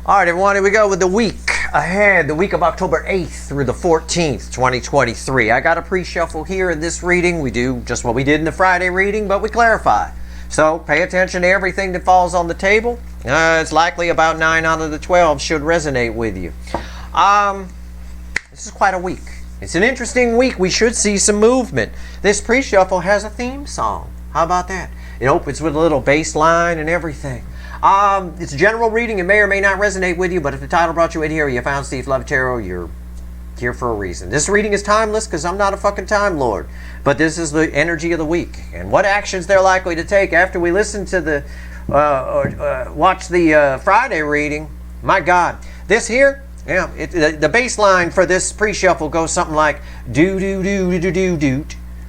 All right, everyone, here we go with the week ahead, the week of October 8th through the 14th, 2023. I got a pre-shuffle here in this reading. We do just what we did in the Friday reading, but we clarify. So pay attention to everything that falls on the table. It's likely about 9 out of the 12 should resonate with you. This is quite a week. It's an interesting week. We should see some movement. This pre-shuffle has a theme song. How about that? It opens with a little bass line and everything. It's a general reading. It may or may not resonate with you, but if the title brought you in here, you found Steve Love Tarot, you're here for a reason. This reading is timeless because I'm not a fucking time lord, but this is the energy of the week and what actions they're likely to take after we listen to the watch the Friday reading. My God, this here, yeah, the bass line for this pre-shuffle goes something like do do do do do do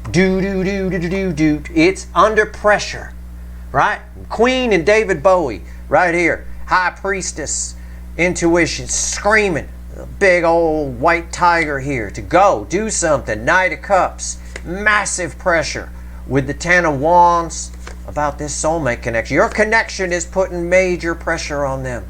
do do do do do do. It's under pressure. Right? Queen and David Bowie, right here. High Priestess, intuition, screaming. A big old white tiger here to go, do something. Knight of Cups, massive pressure with the Ten of Wands about this soulmate connection. Your connection is putting major pressure on them.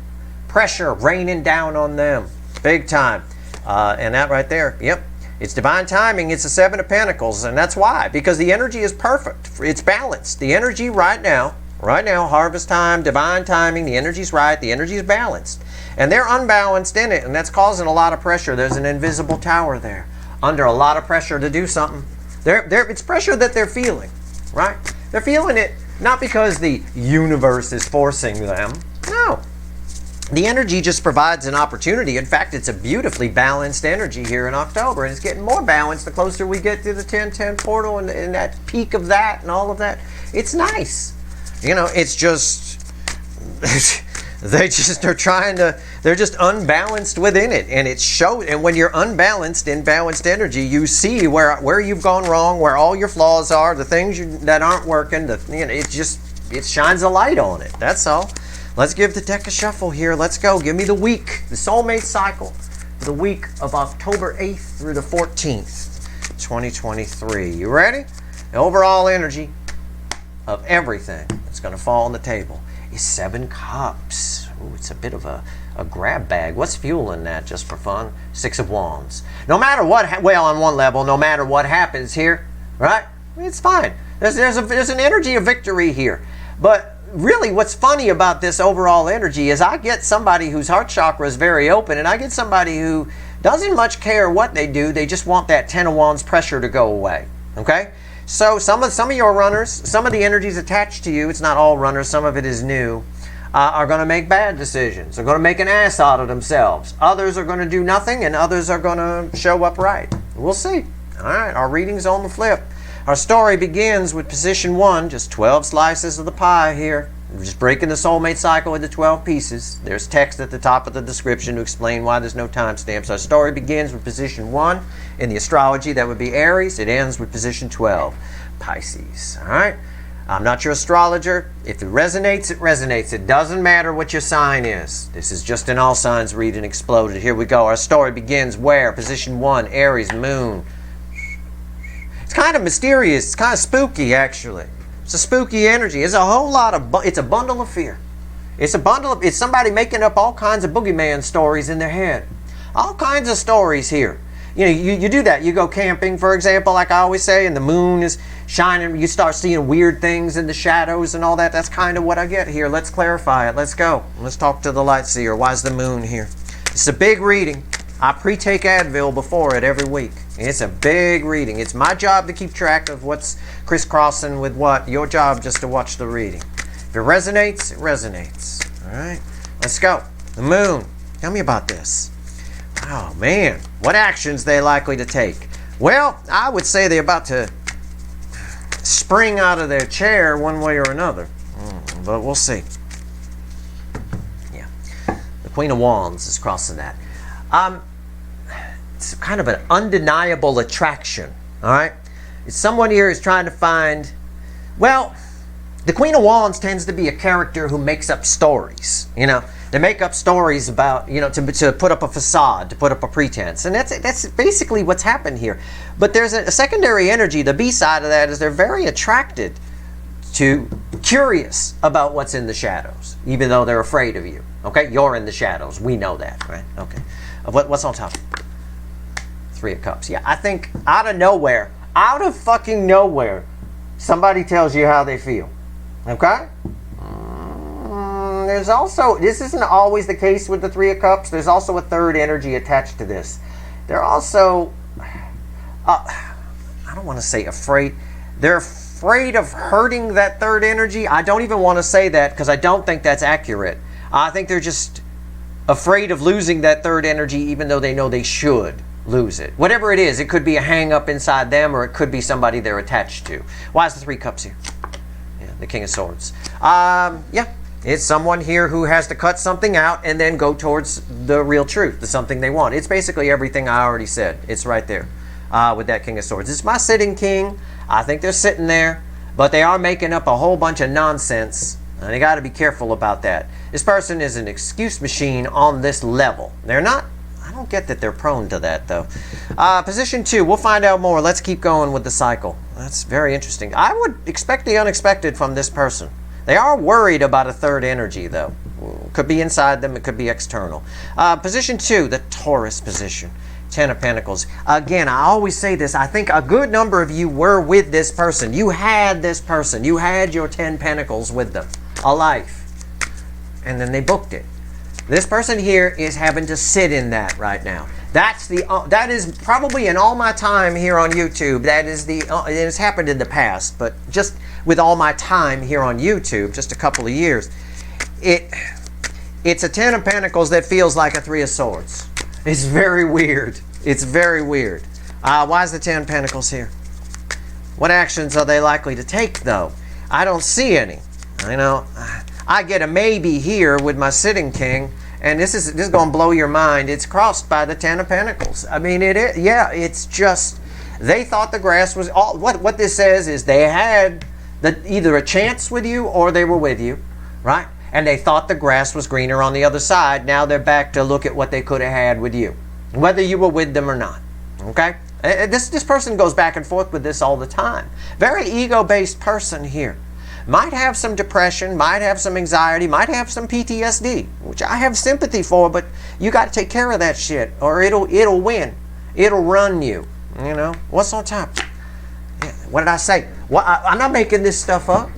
Pressure raining down on them, big time. And that right there, yep. It's divine timing. It's the Seven of Pentacles, and that's why. Because the energy is perfect. It's balanced. The energy right now, harvest time, divine timing, the energy's right, the energy is balanced. And they're unbalanced in it, and that's causing a lot of pressure. There's an invisible tower there, under a lot of pressure to do something. It's pressure that they're feeling, right? They're feeling it not because the universe is forcing them. No. The energy just provides an opportunity. In fact, it's a beautifully balanced energy here in October, and it's getting more balanced the closer we get to the 10-10 portal and that peak of that and all of that. It's nice. You know, it's just, they're just unbalanced within it, and it shows. And when you're unbalanced in balanced energy, you see where you've gone wrong, where all your flaws are, the things that aren't working. It shines a light on it. That's all. Let's give the deck a shuffle here. Let's go. Give me the week, the soulmate cycle, the week of October 8th through the 14th, 2023. You ready? The overall energy of everything that's going to fall on the table is 7 cups. Ooh, it's a bit of a grab bag. What's fueling that just for fun? 6 of Wands. No matter what, well, on one level, no matter what happens here, right? It's fine. There's an energy of victory here. But really, what's funny about this overall energy is I get somebody whose heart chakra is very open, and I get somebody who doesn't much care what they do. They just want that 10 of Wands pressure to go away. Okay? So some of your runners, some of the energies attached to you, it's not all runners, some of it is new, are going to make bad decisions. They're going to make an ass out of themselves. Others are going to do nothing, and others are going to show up right. We'll see. All right, our reading's on the flip. Our story begins with position 1, just 12 slices of the pie here. We're just breaking the soulmate cycle into 12 pieces. There's text at the top of the description to explain why there's no timestamps. Our story begins with position 1 in the astrology. That would be Aries. It ends with position 12, Pisces. All right? I'm not your astrologer. If it resonates, it resonates. It doesn't matter what your sign is. This is just an all signs reading exploded. Here we go. Our story begins where? Position 1, Aries, Moon. It's kind of mysterious. It's kind of spooky, actually. It's a spooky energy. It's a whole lot of, it's a bundle of fear. It's somebody making up all kinds of boogeyman stories in their head. All kinds of stories here. You know, you do that. You go camping, for example, like I always say, and the moon is shining. You start seeing weird things in the shadows and all that. That's kind of what I get here. Let's clarify it. Let's go. Let's talk to the light seer. Why is the moon here? It's a big reading. I pre-take Advil before it every week. It's a big reading. It's my job to keep track of what's crisscrossing with what. Your job just to watch the reading. If it resonates, it resonates. All right, let's go. The moon. Tell me about this. Oh, man. What actions they likely to take? Well, I would say they're about to spring out of their chair one way or another. But we'll see. Yeah. The Queen of Wands is crossing that. It's kind of an undeniable attraction, all right? It's someone here who's trying to find, well, the Queen of Wands tends to be a character who makes up stories, you know? They make up stories about, you know, to put up a facade, to put up a pretense. And that's basically what's happened here. But there's a secondary energy. The B side of that is they're very attracted to curious about what's in the shadows, even though they're afraid of you. Okay, you're in the shadows. We know that, right? Okay. What's on top? Three of Cups. Yeah, I think out of fucking nowhere, somebody tells you how they feel. Okay? There's also, this isn't always the case with the Three of Cups. There's also a third energy attached to this. They're also, I don't want to say afraid. They're afraid of hurting that third energy. I don't even want to say that because I don't think that's accurate. I think they're just afraid of losing that third energy even though they know they should lose it. Whatever it is, it could be a hang up inside them or it could be somebody they're attached to. Why is the Three Cups here? Yeah, the King of Swords. Yeah, it's someone here who has to cut something out and then go towards the real truth, the something they want. It's basically everything I already said. It's right there with that King of Swords. It's my sitting king. I think they're sitting there, but they are making up a whole bunch of nonsense. And you got to be careful about that. This person is an excuse machine on this level. They're not, I don't get that they're prone to that though. Position 2, we'll find out more. Let's keep going with the cycle. That's very interesting. I would expect the unexpected from this person. They are worried about a third energy though. Could be inside them, it could be external. Position 2, the Taurus position. 10 of Pentacles. Again, I always say this. I think a good number of you were with this person. You had this person. You had your 10 Pentacles with them. A life. And then they booked it. This person here is having to sit in that right now. That is probably in all my time here on YouTube. That is it has happened in the past, but just with all my time here on YouTube, just a couple of years, it's a 10 of Pentacles that feels like a 3 of Swords. It's very weird. It's very weird. Why is the 10 of Pentacles here? What actions are they likely to take, though? I don't see any. You know, I get a maybe here with my sitting king, and this is going to blow your mind. It's crossed by the 10 of Pentacles. I mean, yeah, it's just, they thought the grass was, what this says is they had either a chance with you or they were with you, right? And they thought the grass was greener on the other side. Now they're back to look at what they could have had with you, whether you were with them or not. Okay? This person goes back and forth with this all the time. Very ego-based person here. Might have some depression, might have some anxiety, might have some PTSD, which I have sympathy for, but you got to take care of that shit, or it'll win. It'll run you. You know? What's on top? Yeah, what did I say? I'm not making this stuff up.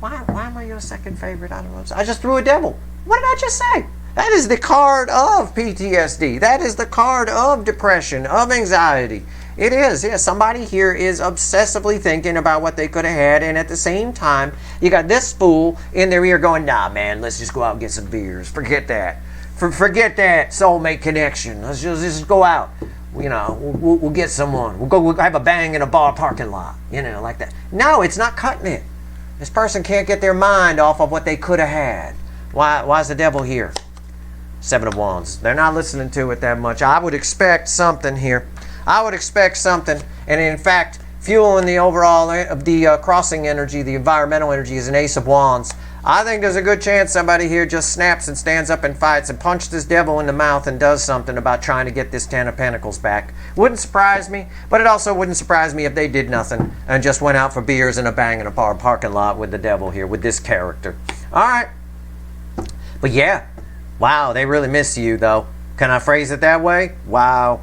Why am I your second favorite? I don't know. I just threw a devil. What did I just say? That is the card of PTSD. That is the card of depression, of anxiety. It is. Yeah, somebody here is obsessively thinking about what they could have had, and at the same time, you got this fool in their ear going, nah, man, let's just go out and get some beers. Forget that. Forget that soulmate connection. Let's just go out. You know, we'll get someone. We'll have a bang in a bar parking lot. You know, like that. No, it's not cutting it. This person can't get their mind off of what they could have had. Why is the devil here? 7 of Wands. They're not listening to it that much. I would expect something here. I would expect something. And in fact, fueling the overall of the crossing energy, the environmental energy, is an Ace of Wands. I think there's a good chance somebody here just snaps and stands up and fights and punches this devil in the mouth and does something about trying to get this 10 of Pentacles back. Wouldn't surprise me, but it also wouldn't surprise me if they did nothing and just went out for beers and a bang in a bar parking lot with the devil here, with this character. All right. But yeah, wow, they really miss you, though. Can I phrase it that way? Wow.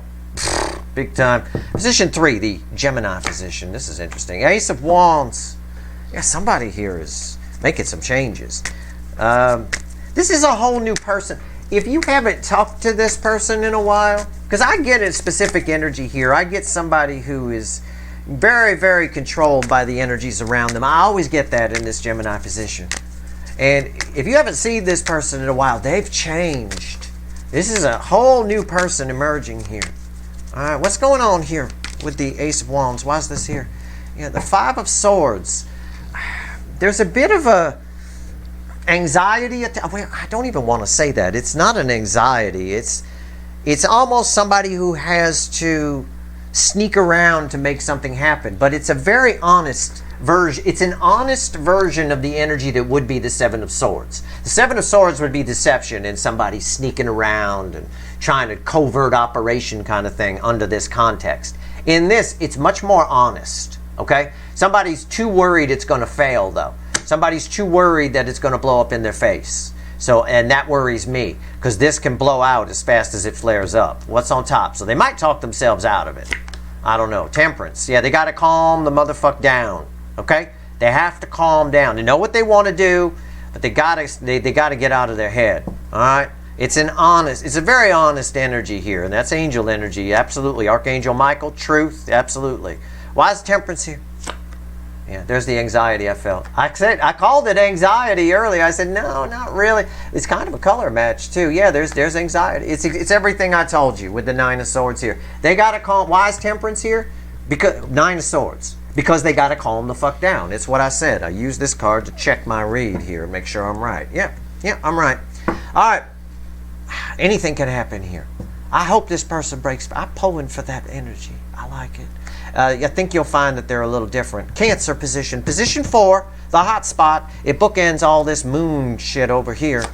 Big time. Position 3, the Gemini position. This is interesting. Ace of Wands. Yeah, somebody here is making some changes. This is a whole new person. If you haven't talked to this person in a while, because I get a specific energy here. I get somebody who is very, very controlled by the energies around them. I always get that in this Gemini position. And if you haven't seen this person in a while, they've changed. This is a whole new person emerging here. All right, what's going on here with the Ace of Wands? Why is this here? Yeah, the 5 of Swords. There's a bit of a anxiety. I don't even want to say that. It's not an anxiety. It's almost somebody who has to sneak around to make something happen. But it's a very honest version. It's an honest version of the energy that would be the 7 of Swords. The 7 of Swords would be deception and somebody sneaking around and trying to covert operation kind of thing under this context. In this, it's much more honest. Okay? Somebody's too worried it's going to fail, though. Somebody's too worried that it's going to blow up in their face. So, and that worries me, because this can blow out as fast as it flares up. What's on top? So they might talk themselves out of it. I don't know. Temperance. Yeah, they got to calm the motherfucker down. Okay? They have to calm down. They know what they want to do, but they gotta get out of their head. All right? It's a very honest energy here, and that's angel energy. Absolutely. Archangel Michael, truth. Absolutely. Why is temperance here? Yeah, there's the anxiety I felt. I called it anxiety earlier. I said, no, not really. It's kind of a color match, too. Yeah, there's anxiety. It's everything I told you with the Nine of Swords here. They got to calm. Why is temperance here? Because Nine of Swords. Because they got to calm the fuck down. It's what I said. I use this card to check my read here and make sure I'm right. Yeah, I'm right. All right. Anything can happen here. I hope this person breaks. I'm pulling for that energy. I like it. I think you'll find that they're a little different. Cancer position. Position 4, the hot spot. It bookends all this moon shit over here.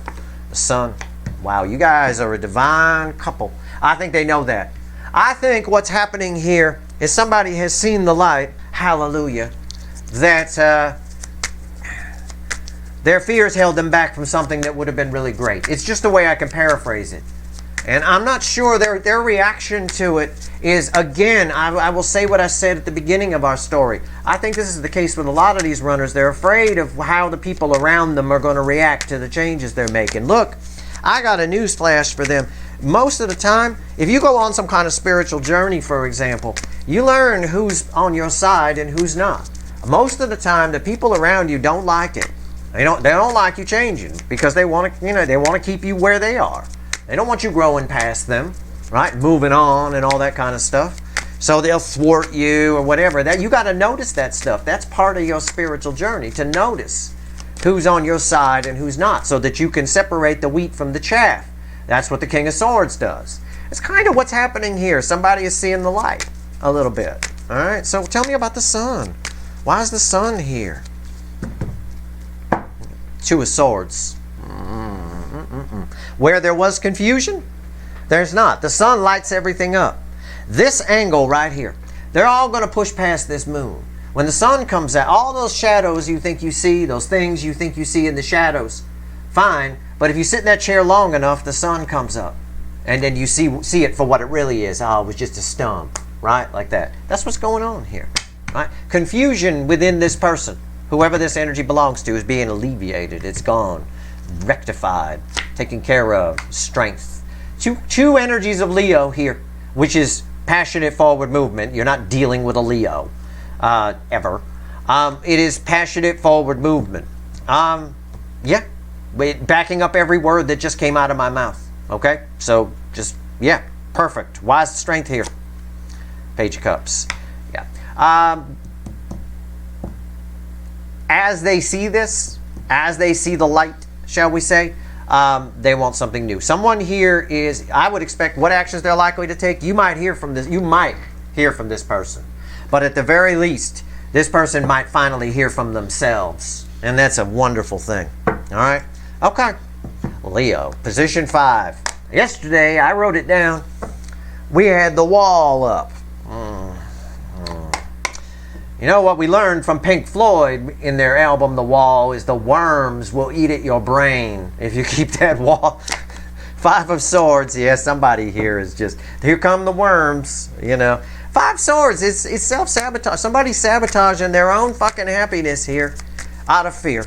The sun. Wow, you guys are a divine couple. I think they know that. I think what's happening here is somebody has seen the light. Hallelujah. That their fears held them back from something that would have been really great. It's just the way I can paraphrase it. And I'm not sure their reaction to it is, again, I will say what I said at the beginning of our story. I think this is the case with a lot of these runners. They're afraid of how the people around them are going to react to the changes they're making. Look, I got a news flash for them. Most of the time, if you go on some kind of spiritual journey, for example, you learn who's on your side and who's not. Most of the time, the people around you don't like it. They don't like you changing because they want to keep you where they are. They don't want you growing past them, right? Moving on and all that kind of stuff. So they'll thwart you or whatever. That you got to notice that stuff. That's part of your spiritual journey, to notice who's on your side and who's not, so that you can separate the wheat from the chaff. That's what the King of Swords does. It's kind of what's happening here. Somebody is seeing the light a little bit. All right. So tell me about the sun. Why is the sun here? Two of Swords. Where there was confusion, there's not. The sun lights everything up. This angle right here, they're all going to push past this moon. When the sun comes out, all those shadows you think you see, those things you think you see in the shadows, fine. But if you sit in that chair long enough, the sun comes up. And then you see it for what it really is. Oh, it was just a stump, right? Like that. That's what's going on here, right? Confusion within this person, whoever this energy belongs to, is being alleviated. It's gone. Rectified, taken care of, strength. Two energies of Leo here, which is passionate forward movement. You're not dealing with a Leo ever. It is passionate forward movement. Yeah, backing up every word that just came out of my mouth. Okay, so just, yeah, perfect. Why is the strength here? Page of Cups. Yeah. As they see this, as they see the light, shall we say, they want something new. Someone here is, I would expect what actions they're likely to take. You might hear from this person. But at the very least, this person might finally hear from themselves. And that's a wonderful thing. All right? Okay. Leo, position 5. Yesterday, I wrote it down. We had the wall up. You know what we learned from Pink Floyd in their album The Wall is the worms will eat at your brain if you keep that wall. 5 of Swords. Yeah, somebody here is just, here come the worms, you know. 5 Swords, it's self-sabotage. Somebody's sabotaging their own fucking happiness here out of fear.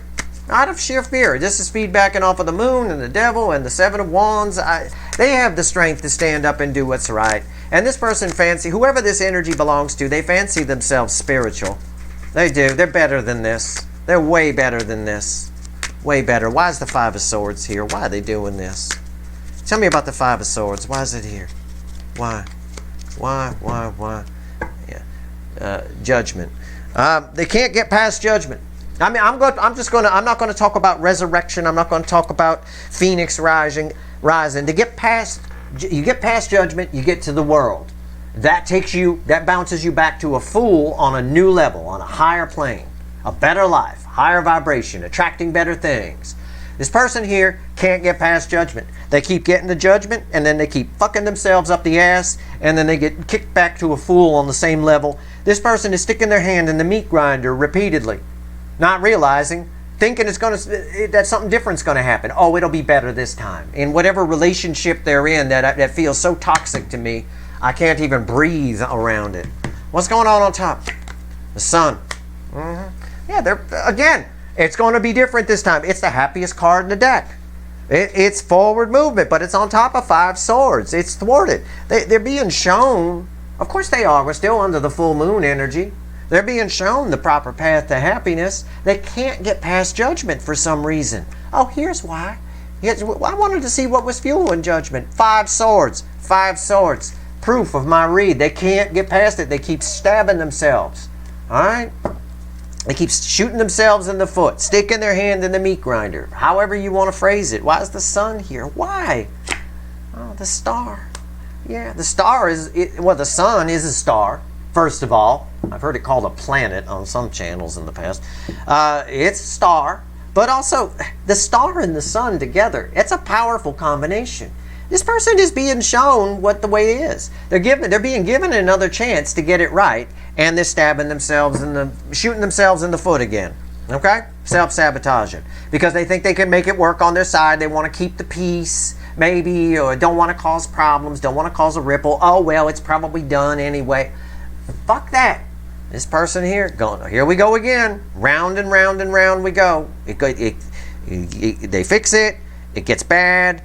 Out of sheer fear. This is feedbacking off of the moon and the devil and the 7 of Wands. They have the strength to stand up and do what's right. And this person whoever this energy belongs to, they fancy themselves spiritual. They do. They're better than this. They're way better than this. Way better. Why is the 5 of Swords here? Why are they doing this? Tell me about the 5 of Swords. Why is it here? Why? Why? Yeah. Judgment. They can't get past judgment. I mean, I'm not going to talk about resurrection. I'm not going to talk about Phoenix rising. To get past, you get past judgment, you get to the world. That bounces you back to a fool on a new level, on a higher plane, a better life, higher vibration, attracting better things. This person here can't get past judgment. They keep getting the judgment, and then they keep fucking themselves up the ass, and then they get kicked back to a fool on the same level. This person is sticking their hand in the meat grinder repeatedly, not realizing thinking that something different's going to happen. Oh, it'll be better this time. In whatever relationship they're in that feels so toxic to me, I can't even breathe around it. What's going on top? The sun. Yeah, again, it's going to be different this time. It's the happiest card in the deck. It's forward movement, but it's on top of 5 swords. It's thwarted. They're being shown, of course they are. We're still under the full moon energy. They're being shown the proper path to happiness. They can't get past judgment for some reason. Oh, here's why. I wanted to see what was fueling judgment. 5 swords. 5 swords. Proof of my read. They can't get past it. They keep stabbing themselves. All right? They keep shooting themselves in the foot, sticking their hand in the meat grinder. However you want to phrase it. Why is the sun here? Why? Oh, the star. Yeah, the star is, the sun is a star, first of all. I've heard it called a planet on some channels in the past. It's a star, but also the star and the sun together. It's a powerful combination. This person is being shown what the way is. They're being given another chance to get it right, and they're stabbing themselves shooting themselves in the foot again. Okay? Self-sabotaging. Because they think they can make it work on their side. They want to keep the peace, maybe, or don't want to cause problems, don't want to cause a ripple. Oh, well, it's probably done anyway. Fuck that. This person here, here we go again. Round and round and round we go. They fix it. It gets bad.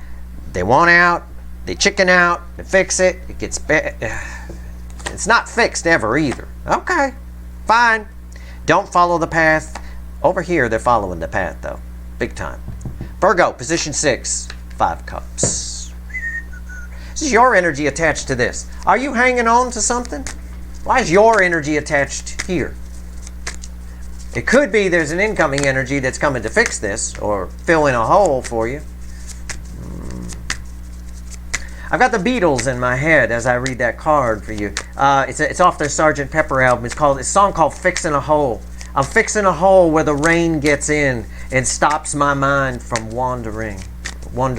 They want out. They chicken out. They fix it. It gets bad. It's not fixed ever either. Okay, fine. Don't follow the path. Over here, they're following the path, though. Big time. Virgo, position 6. 5 cups. This is your energy attached to this. Are you hanging on to something? Why is your energy attached here? It could be there's an incoming energy that's coming to fix this or fill in a hole for you. I've got the Beatles in my head as I read that card for you. It's off their Sgt. Pepper album. It's a song called Fixin' a Hole. I'm fixing a hole where the rain gets in and stops my mind from wandering. I'm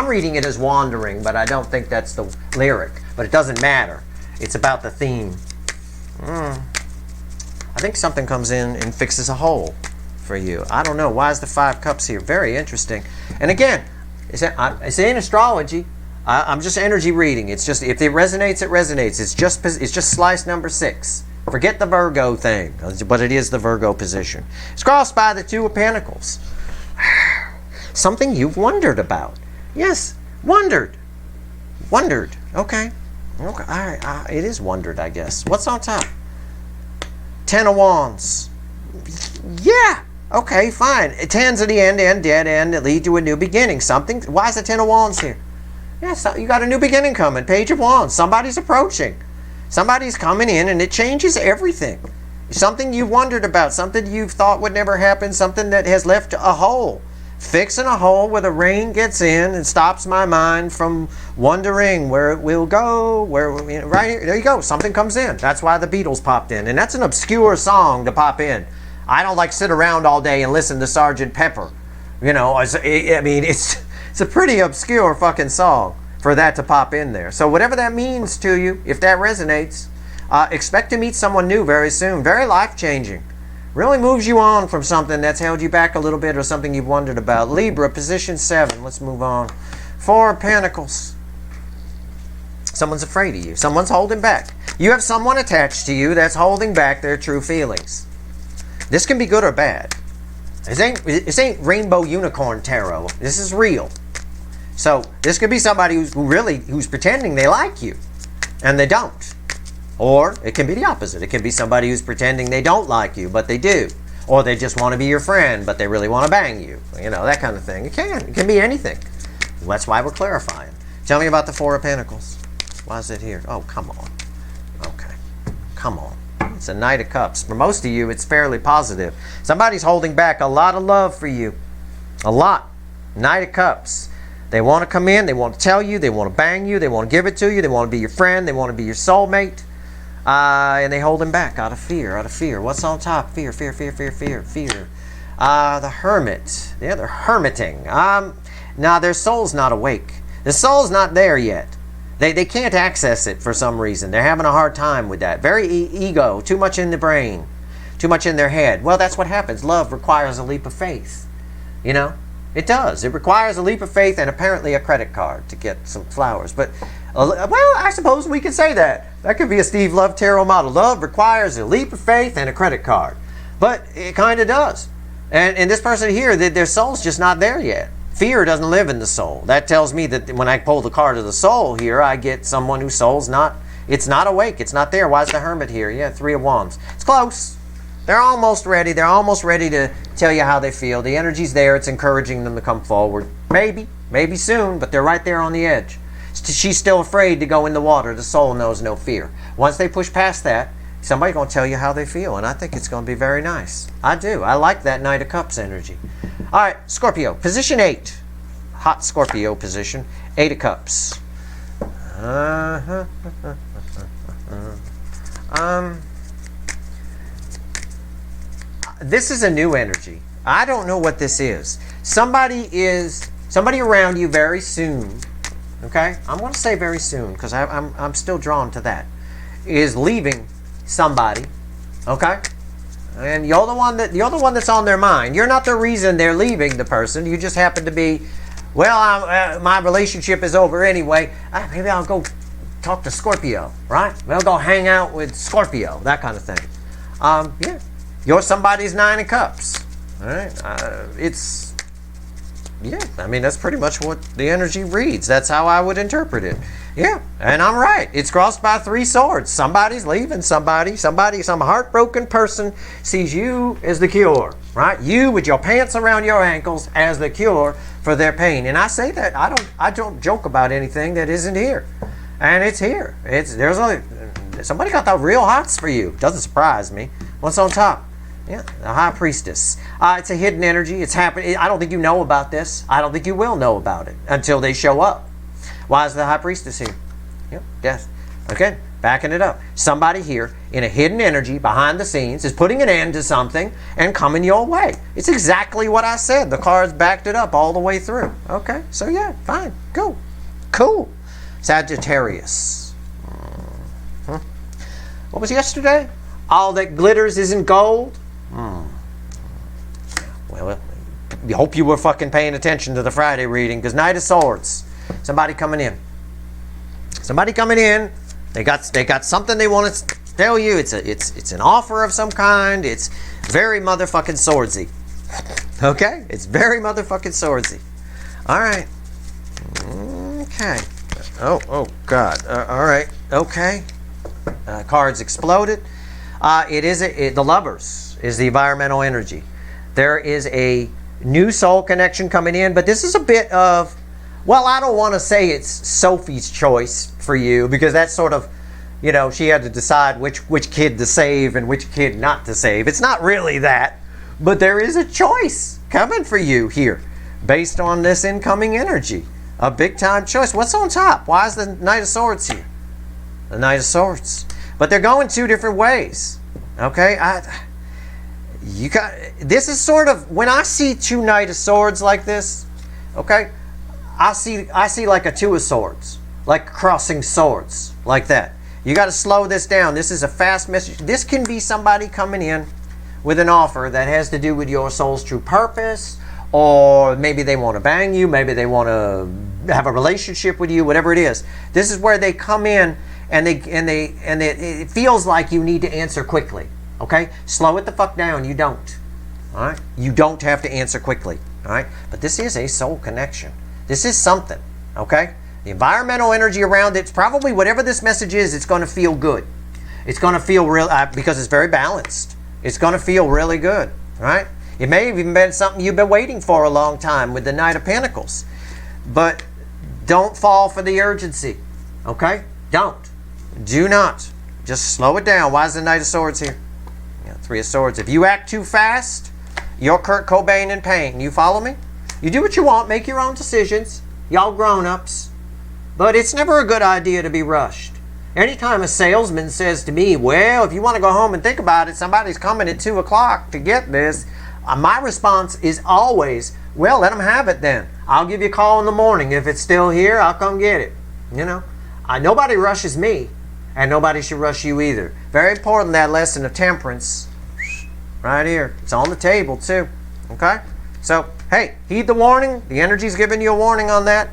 reading it as wandering, but I don't think that's the lyric. But it doesn't matter. It's about the theme. I think something comes in and fixes a hole for you. I don't know. Why is the 5 cups here? Very interesting. And again, it's in astrology. I'm just energy reading. It's just, if it resonates, it resonates. It's just slice number 6. Forget the Virgo thing, but it is the Virgo position. It's crossed by the 2 of Pentacles. Something you've wondered about. Yes, wondered. Okay. All right. It is wondered, I guess. What's on top? 10 of Wands. Yeah. Okay, fine. 10's at the end, dead end, that lead to a new beginning. Something. Why is the 10 of Wands here? Yeah, so you got a new beginning coming. Page of Wands. Somebody's approaching. Somebody's coming in, and it changes everything. Something you've wondered about. Something you've thought would never happen. Something that has left a hole. Fixing a hole where the rain gets in and stops my mind from wondering where it will go. Right here, there you go. Something comes in. That's why the Beatles popped in, and that's an obscure song to pop in. I don't like sit around all day and listen to Sgt. Pepper. You know, it's a pretty obscure fucking song for that to pop in there. So whatever that means to you, if that resonates, expect to meet someone new very soon. Very life-changing. Really moves you on from something that's held you back a little bit or something you've wondered about. Libra, position 7. Let's move on. 4 of Pentacles. Someone's afraid of you. Someone's holding back. You have someone attached to you that's holding back their true feelings. This can be good or bad. This ain't Rainbow Unicorn Tarot. This is real. So this could be somebody who's pretending they like you, and they don't. Or it can be the opposite. It can be somebody who's pretending they don't like you, but they do. Or they just want to be your friend, but they really want to bang you. You know, that kind of thing. It can be anything. That's why we're clarifying. Tell me about the 4 of Pentacles. Why is it here? Oh, come on. Okay. Come on. It's a Knight of Cups. For most of you, it's fairly positive. Somebody's holding back a lot of love for you. A lot. Knight of Cups. They want to come in. They want to tell you. They want to bang you. They want to give it to you. They want to be your friend. They want to be your soulmate. And they hold him back out of fear. What's on top? Fear. The Hermit. Yeah, they're hermiting. Now, their soul's not awake. The soul's not there yet. They can't access it for some reason. They're having a hard time with that. Very ego, too much in the brain. too much in their head. Well, that's what happens. Love requires a leap of faith. You know, it does. It requires a leap of faith and apparently a credit card to get some flowers. But, well, I suppose we could say that. That could be a Steve Love Tarot model. Love requires a leap of faith and a credit card. But it kind of does. And this person here, their soul's just not there yet. Fear doesn't live in the soul. That tells me that when I pull the card of the soul here, I get someone whose soul's not, it's not awake. It's not there. Why is the Hermit here? Yeah, Three of Wands. It's close. They're almost ready. They're almost ready to tell you how they feel. The energy's there. It's encouraging them to come forward. Maybe soon, but they're right there on the edge. She's still afraid to go in the water. The soul knows no fear. Once they push past that, somebody's going to tell you how they feel, and I think it's going to be very nice. I do. I like that Knight of Cups energy. All right, Scorpio, position 8. Hot Scorpio position, 8 of Cups. This is a new energy. I don't know what this is. Somebody around you very soon, okay? I'm going to say very soon because I'm still drawn to that, is leaving somebody, okay? And you're the one that's on their mind. You're not the reason they're leaving the person. You just happen to be, well, my relationship is over anyway. Maybe I'll go talk to Scorpio, right? We'll go hang out with Scorpio, that kind of thing. Yeah, you're somebody's 9 of Cups. All right, yeah, I mean, that's pretty much what the energy reads. That's how I would interpret it. Yeah, and I'm right. It's crossed by 3 swords. Somebody's leaving somebody. Some heartbroken person sees you as the cure, right? You with your pants around your ankles as the cure for their pain. And I say that I don't joke about anything that isn't here, and it's here. Somebody got the real hots for you. Doesn't surprise me. What's on top? Yeah, the High Priestess. It's a hidden energy. It's happening. I don't think you know about this. I don't think you will know about it until they show up. Why is the High Priestess here? Yep, death. Okay, backing it up. Somebody here in a hidden energy behind the scenes is putting an end to something and coming your way. It's exactly what I said. The cards backed it up all the way through. Okay, so yeah, fine. Cool. Sagittarius. What was yesterday? All that glitters isn't gold. Well, I hope you were fucking paying attention to the Friday reading, because Knight of Swords. Somebody coming in. They got something they want to tell you. It's an offer of some kind. It's very motherfucking swordsy. Okay? It's very motherfucking swordsy. All right. Okay. Oh God. All right. Okay. Cards exploded. The Lovers is the environmental energy. There is a new soul connection coming in, but this is a bit of, well, I don't want to say it's Sophie's choice for you, because that's sort of, she had to decide which kid to save and which kid not to save. It's not really that, but there is a choice coming for you here based on this incoming energy. A big time choice. What's on top? Why is the Knight of Swords here? The Knight of Swords. But they're going 2 different ways. Okay? This is sort of, when I see 2 Knight of Swords like this, okay, I see like a 2 of Swords, like crossing swords, like that. You got to slow this down. This is a fast message. This can be somebody coming in with an offer that has to do with your soul's true purpose, or maybe they want to bang you, maybe they want to have a relationship with you, whatever it is. This is where they come in and it feels like you need to answer quickly. Okay? Slow it the fuck down. You don't. All right? You don't have to answer quickly. All right? But this is a soul connection. This is something. Okay? The environmental energy around it's probably whatever this message is, it's going to feel good. It's going to feel real, because it's very balanced. It's going to feel really good. All right? It may have even been something you've been waiting for a long time with the Knight of Pentacles. But don't fall for the urgency. Okay? Don't. Do not. Just slow it down. Why is the Knight of Swords here? 3 of Swords. If you act too fast, you're Kurt Cobain in pain. You follow me? You do what you want. Make your own decisions. Y'all grown-ups. But it's never a good idea to be rushed. Anytime a salesman says to me, well, if you want to go home and think about it, somebody's coming at 2 o'clock to get this, my response is always, well, let them have it then. I'll give you a call in the morning. If it's still here, I'll come get it. Nobody rushes me. And nobody should rush you either. Very important, that lesson of temperance. right here. It's on the table too. Okay? So, hey, heed the warning. The energy's giving you a warning on that.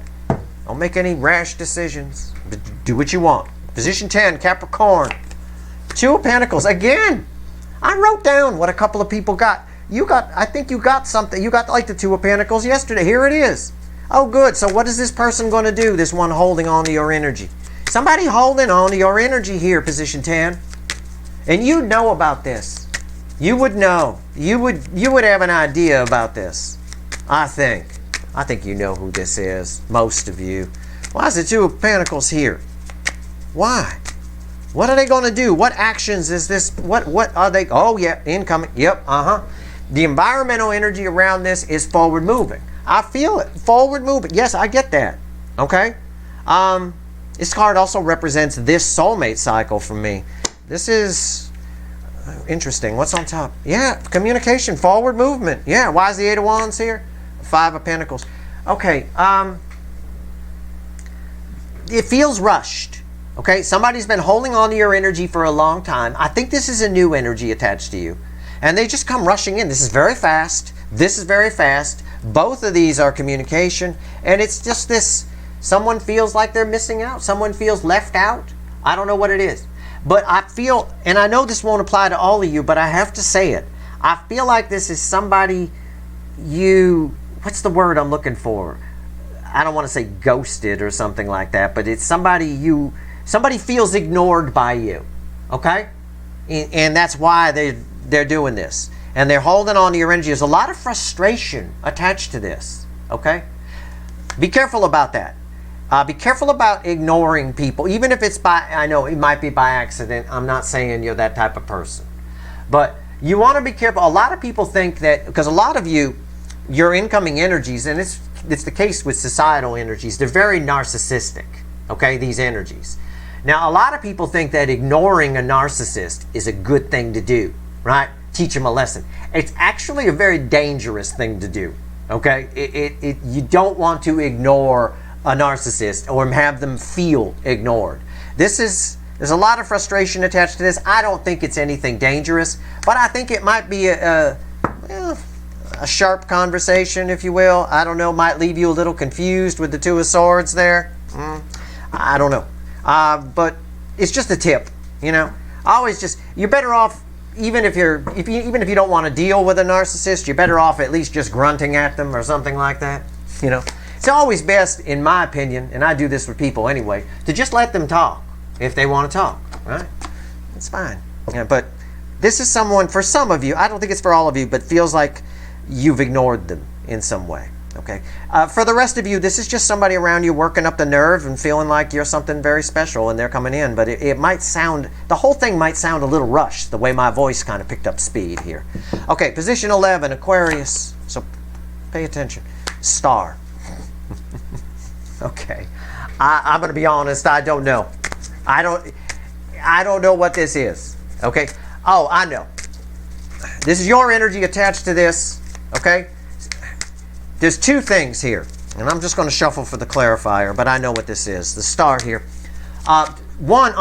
Don't make any rash decisions. But do what you want. Position 10, Capricorn. Two of Pentacles. Again, I wrote down what a couple of people got. I think you got something. You got like the Two of Pentacles yesterday. Here it is. Oh, good. So what is this person going to do, this one holding on to your energy? Somebody holding on to your energy here, position 10. And you know about this. You would know. You would have an idea about this. I think you know who this is. Most of you. Why is the Two of Pentacles here? Why? What are they going to do? What actions is this? What are they? Oh, yeah, incoming. Yep, The environmental energy around this is forward moving. I feel it. Forward moving. Yes, I get that. Okay? This card also represents this soulmate cycle for me. This is interesting. What's on top? Yeah, communication, forward movement. Yeah, why is the Eight of Wands here? Five of Pentacles. Okay, it feels rushed. Okay, somebody's been holding on to your energy for a long time. I think this is a new energy attached to you. And they just come rushing in. This is very fast. This is very fast. Both of these are communication. And it's just this, someone feels like they're missing out. Someone feels left out. I don't know what it is. But I feel, and I know this won't apply to all of you, but I have to say it. I feel like this is somebody what's the word I'm looking for? I don't want to say ghosted or something like that, but it's somebody feels ignored by you, okay? And that's why they're doing this. And they're holding on to your energy. There's a lot of frustration attached to this, okay? Be careful about that. Be careful about ignoring people, even if it's I know it might be by accident. I'm not saying you're that type of person. But you want to be careful. A lot of people think that, because a lot of you, your incoming energies, and it's the case with societal energies, they're very narcissistic, okay, these energies. Now, a lot of people think that ignoring a narcissist is a good thing to do, right? Teach them a lesson. It's actually a very dangerous thing to do, okay? You don't want to ignore a narcissist or have them feel ignored. There's a lot of frustration attached to this. I don't think it's anything dangerous, but I think it might be a sharp conversation, if you will. I don't know, might leave you a little confused with the Two of Swords there. I don't know. But it's just a tip, you know. You're better off, even if you don't want to deal with a narcissist, you're better off at least just grunting at them or something like that, you know. It's always best, in my opinion, and I do this with people anyway, to just let them talk if they want to talk, right? It's fine. Yeah, but this is someone, for some of you, I don't think it's for all of you, but feels like you've ignored them in some way. Okay. For the rest of you, this is just somebody around you working up the nerve and feeling like you're something very special and they're coming in. But it might sound, the whole thing might sound a little rushed, the way my voice kind of picked up speed here. Okay, position 11, Aquarius. So pay attention. Star. Okay. I'm going to be honest, I don't know. I don't know what this is. Okay. Oh, I know. This is your energy attached to this. Okay. There's two things here, and I'm just going to shuffle for the clarifier, but I know what this is. The star here. On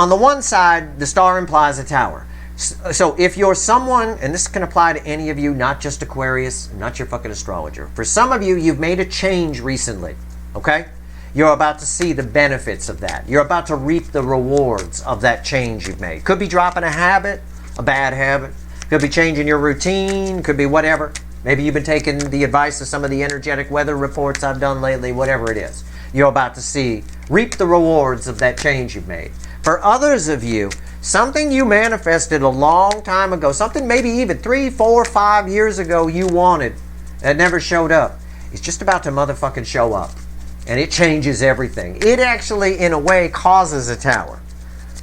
the one side, the star implies a tower. So if you're someone, and this can apply to any of you, not just Aquarius, not your fucking astrologer. For some of you, you've made a change recently, okay? You're about to see the benefits of that. You're about to reap the rewards of that change you've made. Could be dropping a habit, a bad habit. Could be changing your routine. Could be whatever. Maybe you've been taking the advice of some of the energetic weather reports I've done lately, whatever it is. You're about to reap the rewards of that change you've made. For others of you, something you manifested a long time ago, something maybe even 3, 4, 5 years ago you wanted that never showed up, is just about to motherfucking show up. And it changes everything. It actually, in a way, causes a tower,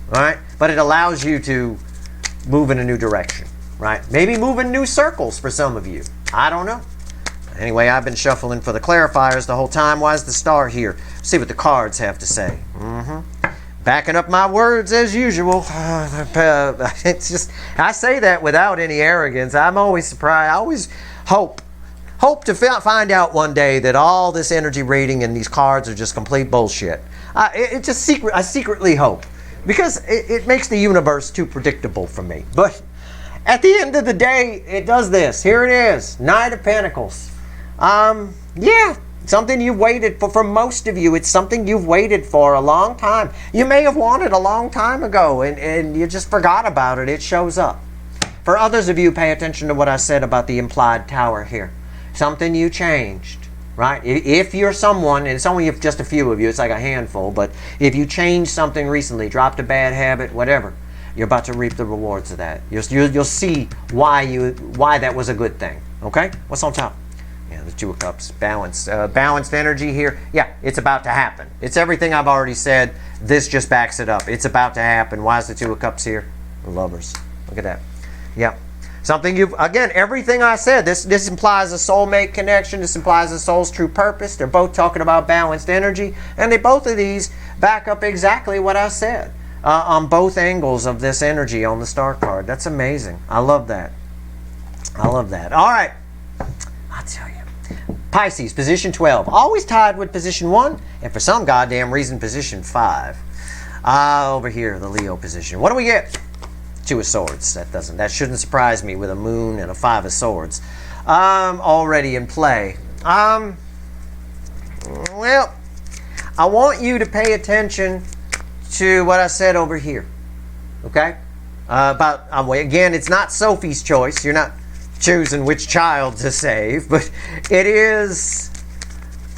right? But it allows you to move in a new direction, right? Maybe move in new circles for some of you. I don't know. Anyway, I've been shuffling for the clarifiers the whole time. Why is the star here? See what the cards have to say. Backing up my words as usual. It's just, I say that without any arrogance. I'm always surprised. I always hope to find out one day that all this energy reading and these cards are just complete bullshit. I secretly hope, because it makes the universe too predictable for me. But at the end of the day, it does this. Here it is, Knight of Pentacles. Yeah, something you've waited for most of you. It's something you've waited for a long time. You may have wanted a long time ago, and you just forgot about it. It shows up. For others of you, pay attention to what I said about the implied tower here. Something you changed, right? If you're someone, and it's only just a few of you, it's like a handful, but if you changed something recently, dropped a bad habit, whatever, you're about to reap the rewards of that. You'll see why that was a good thing. Okay? What's on top? Yeah, the Two of Cups. Balance. Balanced energy here. Yeah, it's about to happen. It's everything I've already said. This just backs it up. It's about to happen. Why is the Two of Cups here? The Lovers. Look at that. Yeah. Something you've, again, everything I said, this implies a soulmate connection. This implies a soul's true purpose. They're both talking about balanced energy. And both of these back up exactly what I said on both angles of this energy on the star card. That's amazing. I love that. I love that. All right. I'll tell you. Pisces, position 12. Always tied with position 1. And for some goddamn reason, position 5. Over here, the Leo position. What do we get? Two of Swords. That shouldn't surprise me with a Moon and a 5 of Swords already in play. Well, I want you to pay attention to what I said over here. Okay? Again, it's not Sophie's choice. You're not choosing which child to save, but it is.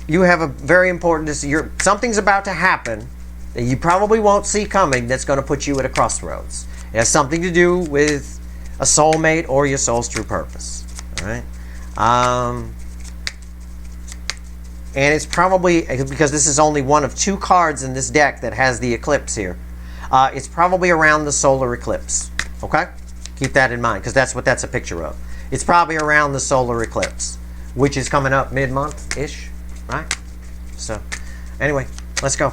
You have a very important decision. Something's about to happen that you probably won't see coming. That's going to put you at a crossroads. It has something to do with a soulmate or your soul's true purpose. All right? And it's probably, because this is only one of 2 cards in this deck that has the eclipse here, it's probably around the solar eclipse. Okay? Keep that in mind, because that's what that's a picture of. It's probably around the solar eclipse, which is coming up mid-month-ish, right? So, anyway, let's go.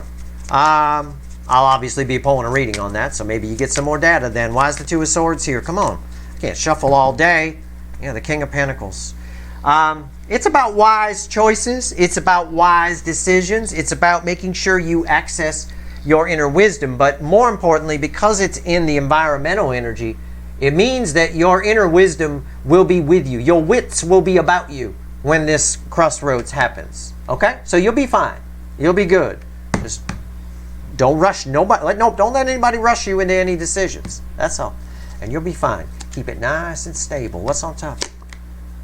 I'll obviously be pulling a reading on that, so maybe you get some more data then. Why is the Two of Swords here? Come on. I can't shuffle all day. Yeah, the King of Pentacles. It's about wise choices. It's about wise decisions. It's about making sure you access your inner wisdom. But more importantly, because it's in the environmental energy, it means that your inner wisdom will be with you. Your wits will be about you when this crossroads happens. Okay? So you'll be fine. You'll be good. Just don't rush nobody. Don't let anybody rush you into any decisions. That's all. And you'll be fine. Keep it nice and stable. What's on top?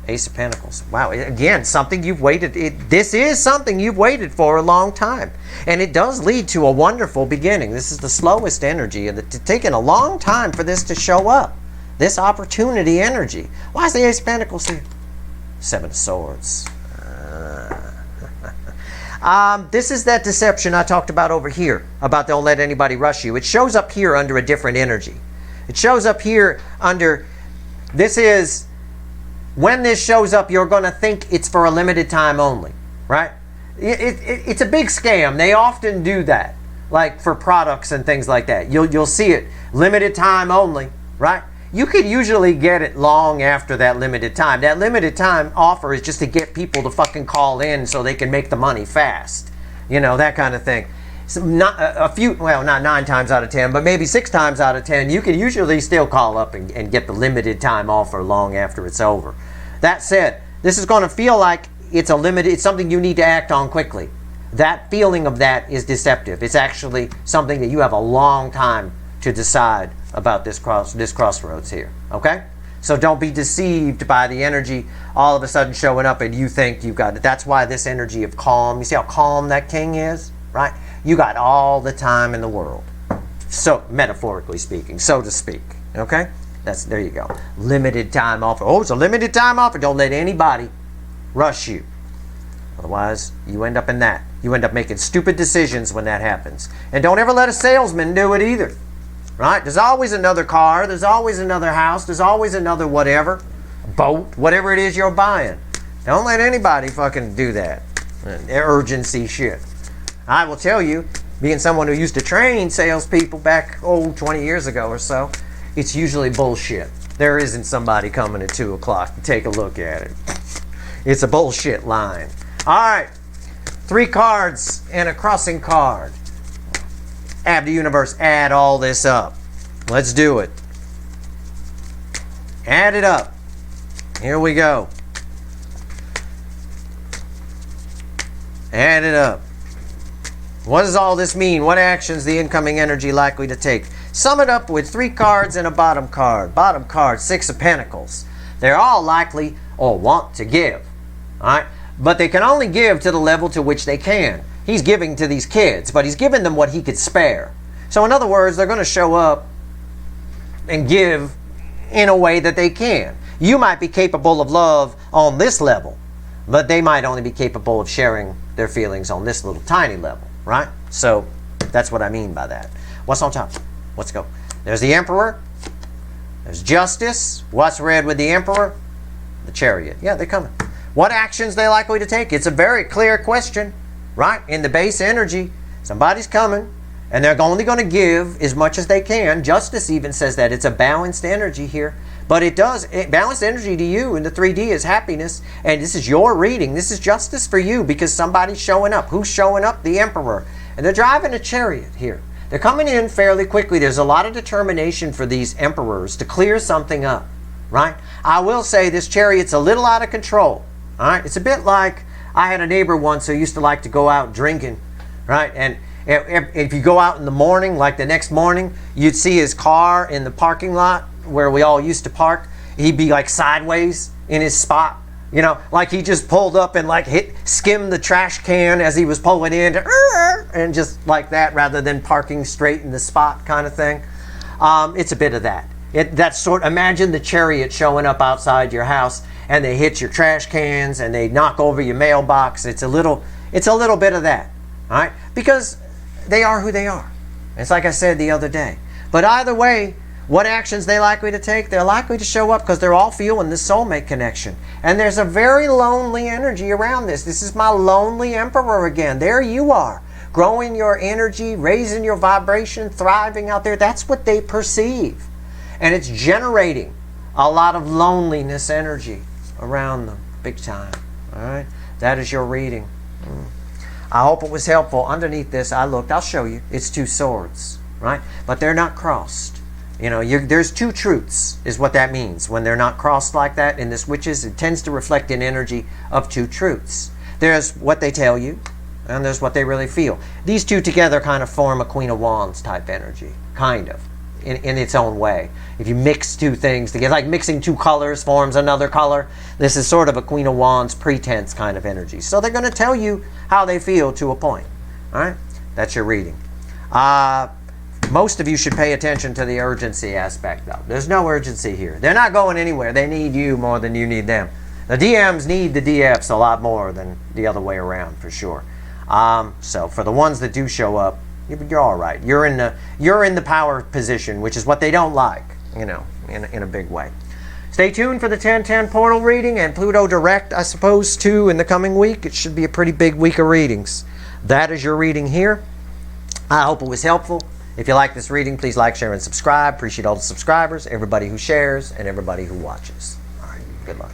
Ace of Pentacles. Wow. Again, something you've waited. This is something you've waited for a long time. And it does lead to a wonderful beginning. This is the slowest energy. And it's taken a long time for this to show up. This opportunity energy. Why is the Ace of Pentacles here? 7 of Swords. This is that deception I talked about over here, about don't let anybody rush you. It shows up here under a different energy. It shows up here under, this is, when this shows up, you're going to think it's for a limited time only, right? It's a big scam. They often do that, like for products and things like that. You'll see it, limited time only, right? You could usually get it long after that limited time. That limited time offer is just to get people to fucking call in so they can make the money fast. You know, that kind of thing. So not 9 times out of 10, but maybe 6 times out of 10, you can usually still call up and get the limited time offer long after it's over. That said, this is going to feel like it's something you need to act on quickly. That feeling of that is deceptive. It's actually something that you have a long time to decide about this crossroads here. Okay? So don't be deceived by the energy all of a sudden showing up and you think you've got it. That's why this energy of calm, you see how calm that king is? Right? You got all the time in the world. So, metaphorically speaking, so to speak. Okay? There you go. Limited time offer. Oh, it's a limited time offer. Don't let anybody rush you. Otherwise, you end up in that. You end up making stupid decisions when that happens. And don't ever let a salesman do it either. Right? There's always another car. There's always another house. There's always another whatever. Boat. Whatever it is you're buying. Don't let anybody fucking do that. Urgency shit. I will tell you, being someone who used to train salespeople back, 20 years ago or so, it's usually bullshit. There isn't somebody coming at 2 o'clock to take a look at it. It's a bullshit line. All right. 3 cards and a crossing card. Have the universe add all this up. Let's do it. Add it up. Here we go. Add it up. What does all this mean? What actions the incoming energy likely to take? Sum it up with 3 cards and a bottom card. Bottom card, 6 of Pentacles. They're all likely or want to give. All right? But they can only give to the level to which they can. He's giving to these kids, but he's giving them what he could spare. So in other words, they're going to show up and give in a way that they can. You might be capable of love on this level, but they might only be capable of sharing their feelings on this little tiny level, right? So that's what I mean by that. What's on top? Let's go. There's the Emperor. There's Justice. What's red with the Emperor? The Chariot. Yeah, they're coming. What actions they likely to take? It's a very clear question, right? In the base energy, somebody's coming, and they're only going to give as much as they can. Justice even says that. It's a balanced energy here. But balanced energy to you in the 3D is happiness. And this is your reading. This is justice for you because somebody's showing up. Who's showing up? The Emperor. And they're driving a chariot here. They're coming in fairly quickly. There's a lot of determination for these emperors to clear something up, right? I will say this chariot's a little out of control, all right? It's a bit like I had a neighbor once who used to like to go out drinking, right? And if you go out in the morning, like the next morning, you'd see his car in the parking lot where we all used to park. He'd be like sideways in his spot, you know, like he just pulled up and like skimmed the trash can as he was pulling in, and just like that, rather than parking straight in the spot kind of thing. It's a bit of that. Imagine the chariot showing up outside your house and they hit your trash cans and they knock over your mailbox. It's a little bit of that, all right? Because they are who they are. It's like I said the other day. But either way, what actions they likely to take? They're likely to show up because they're all feeling this soulmate connection. And there's a very lonely energy around this. This is my lonely Emperor again. There you are, growing your energy, raising your vibration, thriving out there. That's what they perceive. And it's generating a lot of loneliness energy around them, big time. All right? That is your reading. I hope it was helpful. Underneath this, I'll show you. It's 2 swords, right? But they're not crossed. You know, there's 2 truths is what that means. When they're not crossed like that in this witches, it tends to reflect an energy of 2 truths. There's what they tell you, and there's what they really feel. These 2 together kind of form a Queen of Wands type energy, kind of, in its own way. If you mix 2 things together, like mixing 2 colors forms another color, this is sort of a Queen of Wands pretense kind of energy. So they're going to tell you how they feel to a point. All right? That's your reading. Most of you should pay attention to the urgency aspect, though. There's no urgency here. They're not going anywhere. They need you more than you need them. The DMs need the DFs a lot more than the other way around, for sure. So for the ones that do show up, you're all right. You're in the power position, which is what they don't like, you know, in a big way. Stay tuned for the 1010 portal reading and Pluto Direct, I suppose, too, in the coming week. It should be a pretty big week of readings. That is your reading here. I hope it was helpful. If you like this reading, please like, share, and subscribe. Appreciate all the subscribers, everybody who shares, and everybody who watches. All right, good luck.